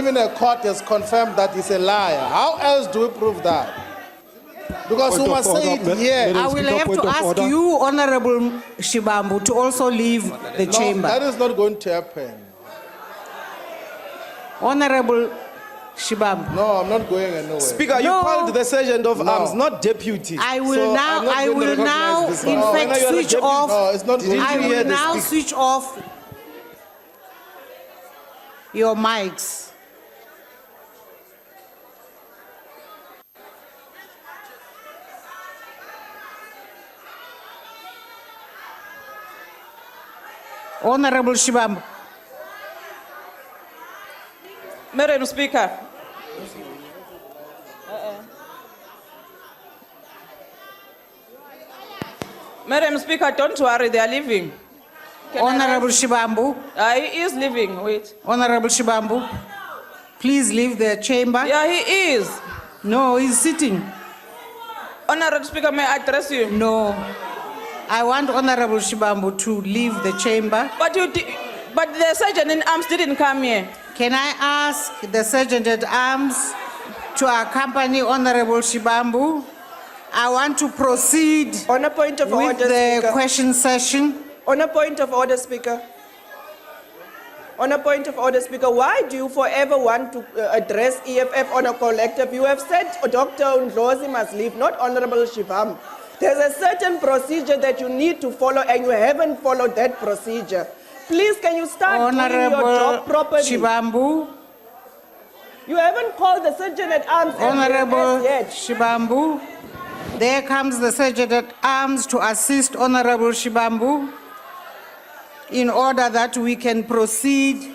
Even a court has confirmed that he's a liar. How else do we prove that? Because we must say it here. I will have to ask you, Honorable Shibambu, to also leave the chamber. That is not going to happen. Honorable Shibambu. No, I'm not going anywhere. Speaker, you called the sergeant of arms, not deputy. I will now, in fact, switch off. No, it's not going I to will now switch off your mics. Honorable Shibambu. Madam Speaker. Madam Speaker, don't worry, they are leaving. Honorable Shibambu. He is leaving, wait. Honorable Shibambu, please leave the chamber. Yeah, he is. No, he's sitting. Honorable Speaker, may I address you? No. I want Honorable Shibambu to leave the chamber. But the sergeant in arms didn't come here. Can I ask the sergeant at arms to accompany Honorable Shibambu? I want to proceed on a point of with order, the Speaker. question session. On a point of order, Speaker. On a point of order, Speaker, why do you forever want to address EFF on a collective? You have said Dr. Ndlozi must leave, not Honorable Shibambu. There's a certain procedure that you need to follow, and you haven't followed that procedure. Please, can you start doing your job properly? Shibambu. You haven't called the sergeant at arms Honorable yet. Shibambu. There comes the sergeant at arms to assist Honorable Shibambu in order that we can proceed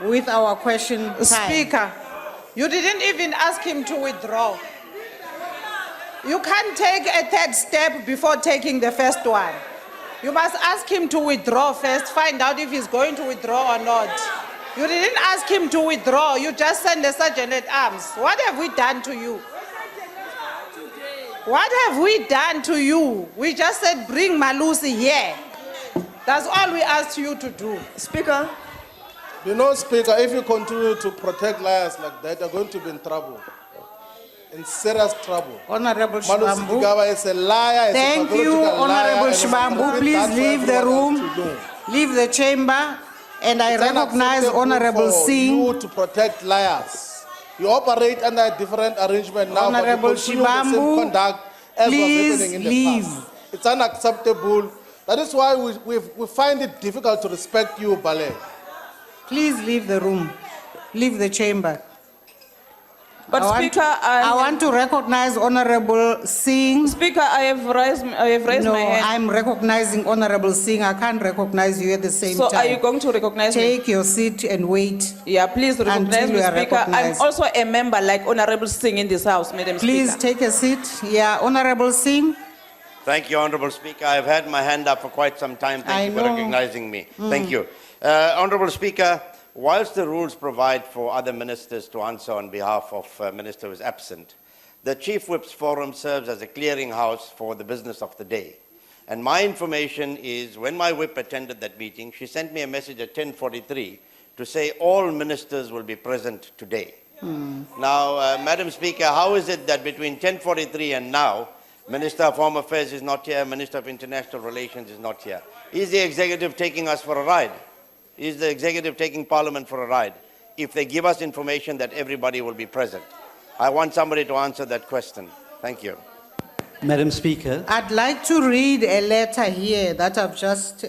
with our question time. Speaker, you didn't even ask him to withdraw. You can't take a third step before taking the first one. You must ask him to withdraw first, find out if he's going to withdraw or not. You didn't ask him to withdraw, you just sent the sergeant at arms. What have we done to you? What have we done to you? We just said bring Malusi here. That's all we asked you to do. Speaker. You know, Speaker, if you continue to protect liars like that, you're going to be in trouble. In serious trouble. Honorable Malusi Shibambu. Gigaba is a liar. Thank you, Honorable Shibambu. Please leave the room, leave the chamber, and I recognize Honorable Singh. You to protect liars. You operate under a different arrangement now, Honorable but you continue the same conduct as was happening in the past. It's unacceptable. That is why we find it difficult to respect you, Ballet. Please leave the room, leave the chamber. But Speaker, I want to recognize Honorable Singh. Speaker, I have raised my hand. I'm recognizing Honorable Singh. I can't recognize you at the same time. So are you going to recognize me? Take your seat and wait. Yeah, please recognize me, Speaker. I'm also a member like Honorable Singh in this house, Madam Speaker. Please take a seat. Yeah, Honorable Singh. Thank you, Honorable Speaker. I've had my hand up for quite some time. Thank you for recognizing me. Thank you. Honorable Speaker, whilst the rules provide for other ministers to answer on behalf of a minister who is absent, the Chief Whip's Forum serves as a clearinghouse for the business of the day. And my information is, when my whip attended that meeting, she sent me a message at 10:43 to say all ministers will be present today. Now, Madam Speaker, how is it that between 10:43 and now, Minister of Home Affairs is not here, Minister of International Relations is not here? Is the executive taking us for a ride? Is the executive taking Parliament for a ride? If they give us information that everybody will be present. I want somebody to answer that question. Thank you. Madam Speaker. I'd like to read a letter here that I've just,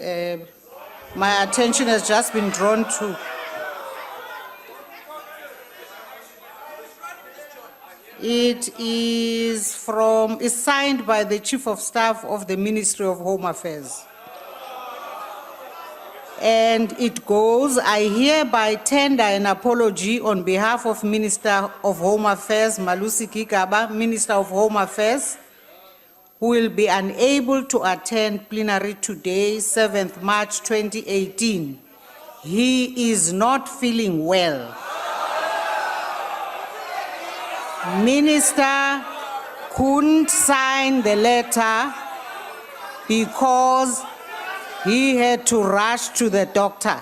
my attention has just been drawn to. It is it's signed by the Chief of Staff of the Ministry of Home Affairs. And it goes, I hereby tender an apology on behalf of Minister of Home Affairs, Malusi Gigaba, Minister of Home Affairs, who will be unable to attend plenary today, 7th March 2018. He is not feeling well. Minister couldn't sign the letter because he had to rush to the doctor.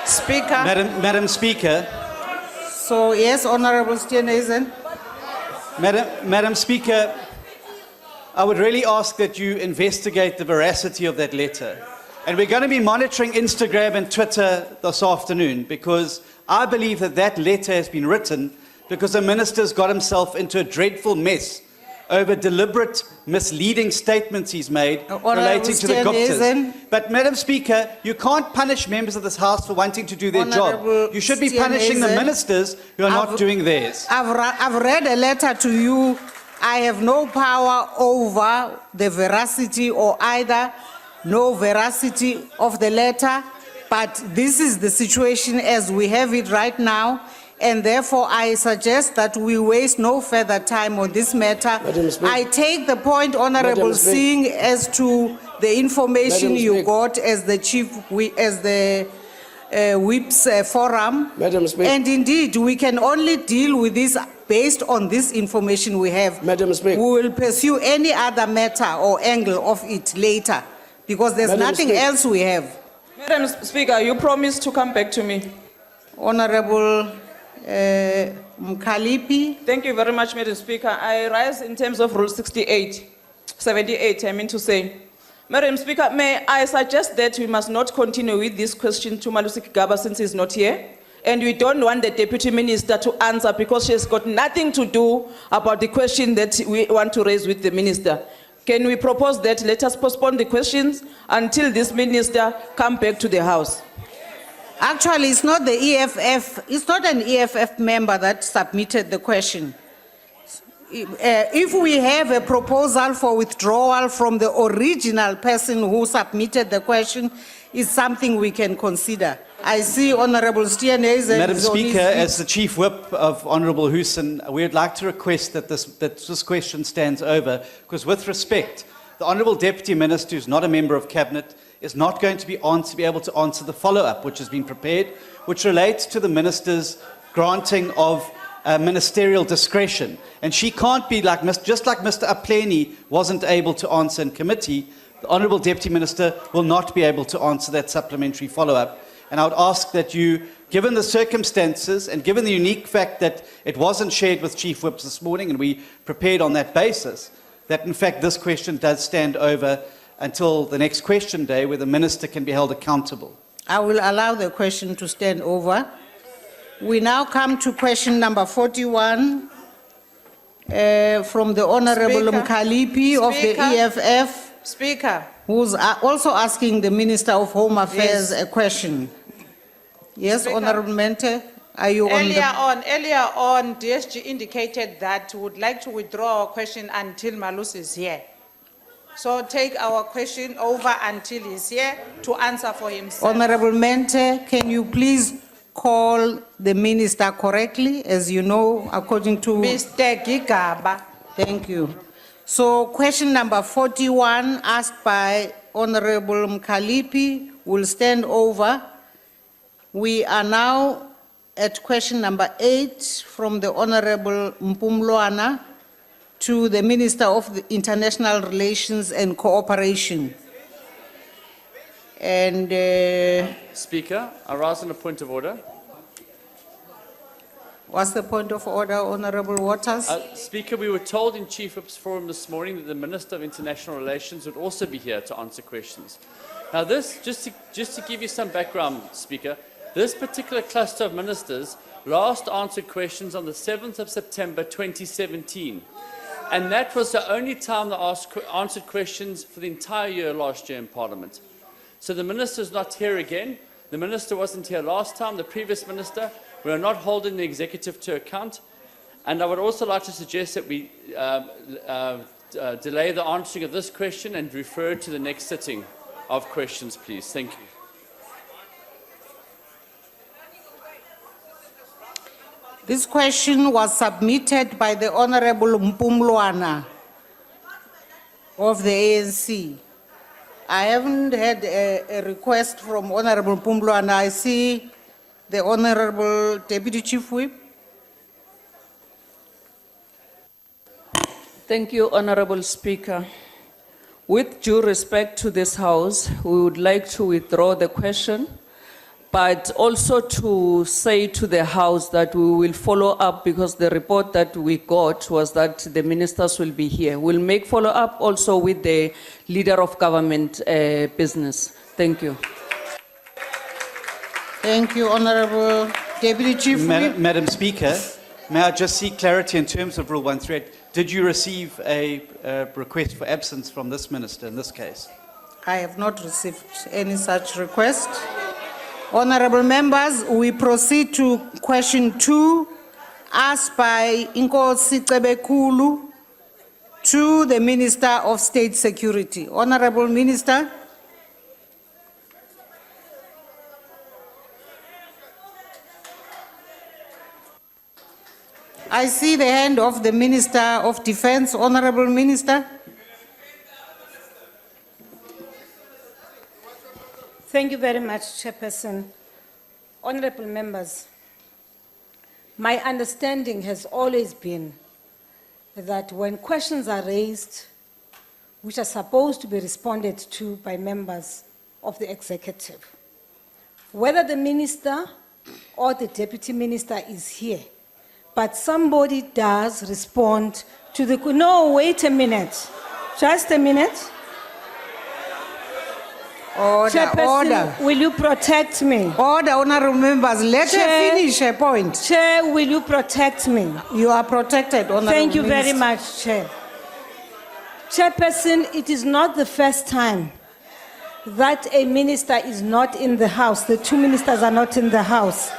Speaker. Madam Speaker, So, yes, Honorable Steenhuisen. Madam Speaker, I would really ask that you investigate the veracity of that letter. And we're going to be monitoring Instagram and Twitter this afternoon because I believe that that letter has been written because the minister's got himself into a dreadful mess over deliberate misleading statements he's made relating to the Guptas. But Madam Speaker, you can't punish members of this House for wanting to do their job. You should be punishing the ministers who are not doing theirs. I've read a letter to you. I have no power over the veracity or either no veracity of the letter, but this is the situation as we have it right now, and therefore I suggest that we waste no further time on this matter. I take the point, Honorable Singh, as to the information you got as the whips forum. Madam Speaker. And indeed, we can only deal with this based on this information we have. Madam Speaker. We will pursue any other matter or angle of it later, because there's Madam nothing Speaker. else we have. Madam Speaker, you promised to come back to me. Honorable Mkhalipi. Thank you very much, Madam Speaker. I rise in terms of Rule 78, I mean to say. Madam Speaker, may I suggest that we must not continue with this question to Malusi Gigaba since he's not here? And we don't want the Deputy Minister to answer because she has got nothing to do about the question that we want to raise with the Minister. Can we propose that let us postpone the questions until this Minister comes back to the House? Actually, it's not the EFF, it's not an EFF member that submitted the question. If we have a proposal for withdrawal from the original person who submitted the question, it's something we can consider. I see Honorable Steenhuisen. Madam Speaker, as the Chief Whip of Honourable Hoosen, we would like to request that this question stands over, because with respect, the Honourable Deputy Minister, who's not a member of Cabinet, is not going to be able to answer the follow-up which has been prepared, which relates to the Minister's granting of ministerial discretion. And she can't be like, just like Mr. Apleni wasn't able to answer in committee, the Honourable Deputy Minister will not be able to answer that supplementary follow-up. And I would ask that you, given the circumstances and given the unique fact that it wasn't shared with Chief Whips this morning and we prepared on that basis, that in fact this question does stand over until the next question day where the Minister can be held accountable. I will allow the question to stand over. We now come to question number 41 from the Honourable Speaker. Mkhalipi of the Speaker. EFF, Speaker. who's also asking the Minister of Home Affairs Yes. a question. Yes, Speaker. Honourable Mente, are you on the... Earlier on, DSG indicated that we would like to withdraw our question until Malusi is here. So take our question over until he's here to answer for himself. Honourable Mente, can you please call the Minister correctly, as you know, according to... Mr. Gigaba. Thank you. So question number 41 asked by Honorable Mkhalipi will stand over. We are now at question number 8 from the Honorable Mpumlwana to the Minister of the International Relations and Cooperation. And Speaker, I rise on a point of order. what's the point of order, Honorable Waters? Speaker, we were told in Chief Whip's forum this morning that the Minister of International Relations would also be here to answer questions. Now this, just to give you some background, Speaker, this particular cluster of ministers last answered questions on the 7th of September 2017. And that was the only time they answered questions for the entire year last year in Parliament. So the Minister is not here again. The Minister wasn't here last time, the previous Minister. We are not holding the Executive to account. And I would also like to suggest that we delay the answering of this question and refer to the next sitting of questions, please. Thank you. This question was submitted by the Honorable Mpumlwana of the ANC. I haven't had a request from Honorable Mpumlwana. I see the Honorable Deputy Chief Whip. Thank you, Honorable Speaker. With due respect to this House, we would like to withdraw the question but also to say to the House that we will follow up, because the report that we got was that the ministers will be here. We'll make follow up also with the leader of government business. Thank you. Thank you, Honorable Deputy Chief Whip. Madam Speaker, may I just seek clarity in terms of Rule 138? Did you receive a request for absence from this minister in this case? I have not received any such request. Honorable members, we proceed to question 2, asked by Inkosi Cebekulu to the Minister of State Security. Honorable Minister. I see the hand of the Minister of Defense. Honorable Minister. Thank you very much, Chairperson. Honorable members, my understanding has always been that when questions are raised, which are supposed to be responded to by members of the executive, whether the minister or the deputy minister is here, but somebody does respond to the... No, wait a minute. Just a minute. Order, order. Will you protect me? Order, honorable members. Let her finish her point. Chair, will you protect me? You are protected, honorable Thank you minister. very much, Chair. Chairperson, it is not the first time that a minister is not in the House. The 2 ministers are not in the House.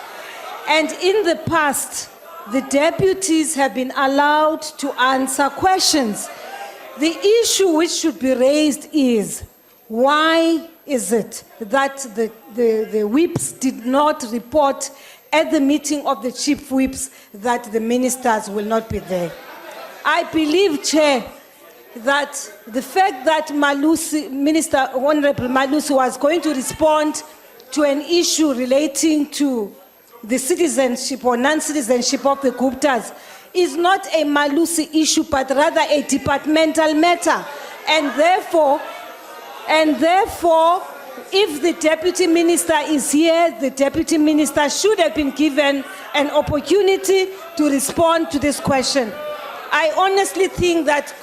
And in the past, the deputies have been allowed to answer questions. The issue which should be raised is, why is it that the whips did not report at the meeting of the chief whips that the ministers will not be there? I believe, Chair, that the fact that Malusi, Minister Honorable Malusi was going to respond to an issue relating to the citizenship or non-citizenship of the Guptas is not a Malusi issue, but rather a departmental matter. And therefore, if the deputy minister is here, the deputy minister should have been given an opportunity to respond to this question. I honestly think that,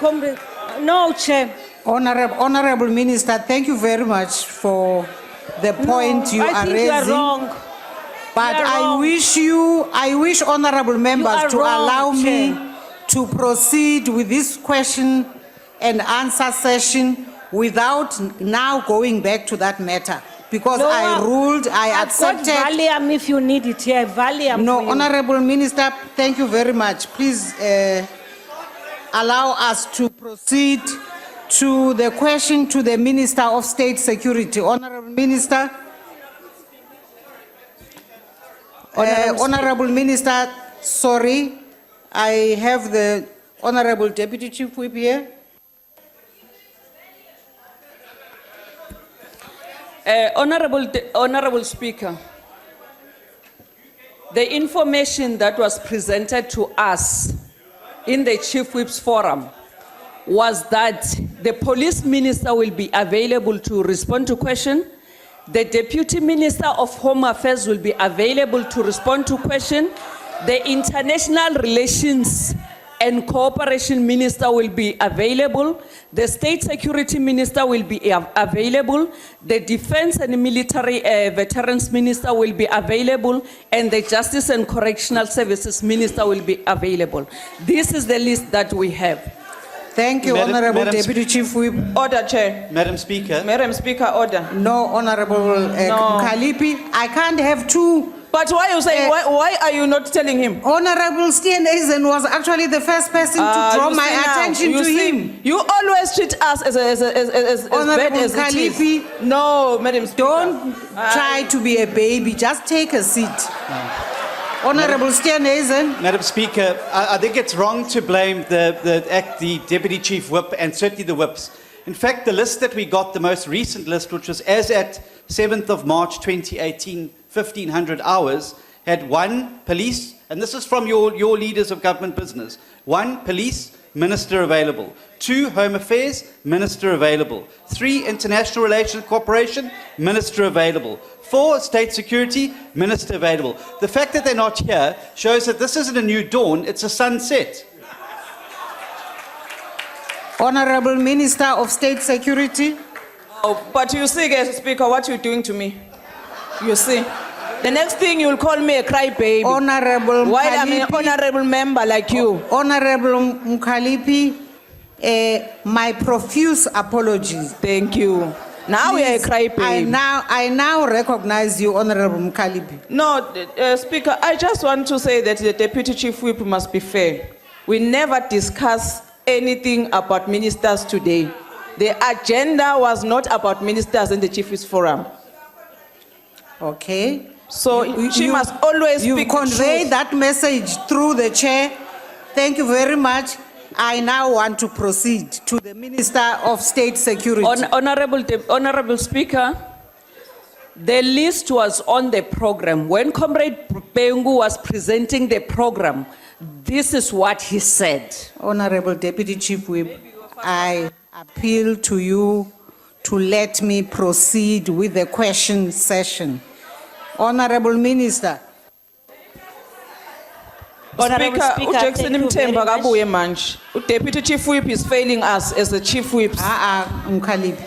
no, Chair. Honorable Minister, thank you very much for the point you are raising. I think you are wrong. But I wish honorable members to allow me to proceed with this question and answer session without now going back to that matter. Because I ruled, I accepted. I've got Valium if you need it here. Valium. No, honorable minister, thank you very much. Please allow us to proceed to the question to the Minister of State Security. Honorable Minister. Honorable Minister, sorry, I have the Honorable Deputy Chief Whip here. Honorable Speaker, the information that was presented to us in the Chief Whip's forum was that the police minister will be available to respond to questions. The Deputy Minister of Home Affairs will be available to respond to questions. The International Relations and Cooperation Minister will be available. The State Security Minister will be available. The Defense and Military Veterans Minister will be available. And the Justice and Correctional Services Minister will be available. This is the list that we have. Thank you, Honorable Deputy Chief Whip. Order, Chair. Madam Speaker. Madam Speaker, order. No, Honorable Kalipi, I can't have 2. But why are you saying, why are you not telling him? Honorable Steenhuisen was actually the first person to draw my attention to him. You always treat us as bad as it is. No, Madam Speaker. Don't try to be a baby. Just take a seat. Honorable Steenhuisen. Madam Speaker, I think it's wrong to blame the Deputy Chief Whip and certainly the whips. In fact, the list that we got, the most recent list, which was as at 7th of March 2018, 1500 hours, had 1 police, and this is from your leaders of government business, 1 police, Minister available. 2, Home Affairs, Minister available. 3, International Relations Corporation, Minister available. 4, State Security, Minister available. The fact that they're not here shows that this isn't a new dawn, it's a sunset. Honorable Minister of State Security. Oh, but you see, Speaker, what you're doing to me. You see. The next thing you'll call me a crybaby. Honorable While I'm an Mkhalipi. honorable member like you. Honorable Mkhalipi, my profuse apologies. Thank you. Now we are a Please, crybaby. I now recognize you, Honorable Mkhalipi. No, Speaker, I just want to say that the Deputy Chief Whip must be fair. We never discuss anything about ministers today. The agenda was not about ministers in the Chief Whips Forum. Okay. So she must always You speak the convey truth. that message through the chair. Thank you very much. I now want to proceed to the Minister of State Security. Honorable Speaker, the list was on the program. When Comrade Bengu was presenting the program, this is what he said. Honorable Deputy Chief Whip, I appeal to you to let me proceed with the question session. Honorable Minister. Honorable Speaker, Jackson thank you very Mthemba much. kabuye manje. Deputy Chief Whip is failing us as the Chief Whips. Mkhalipi.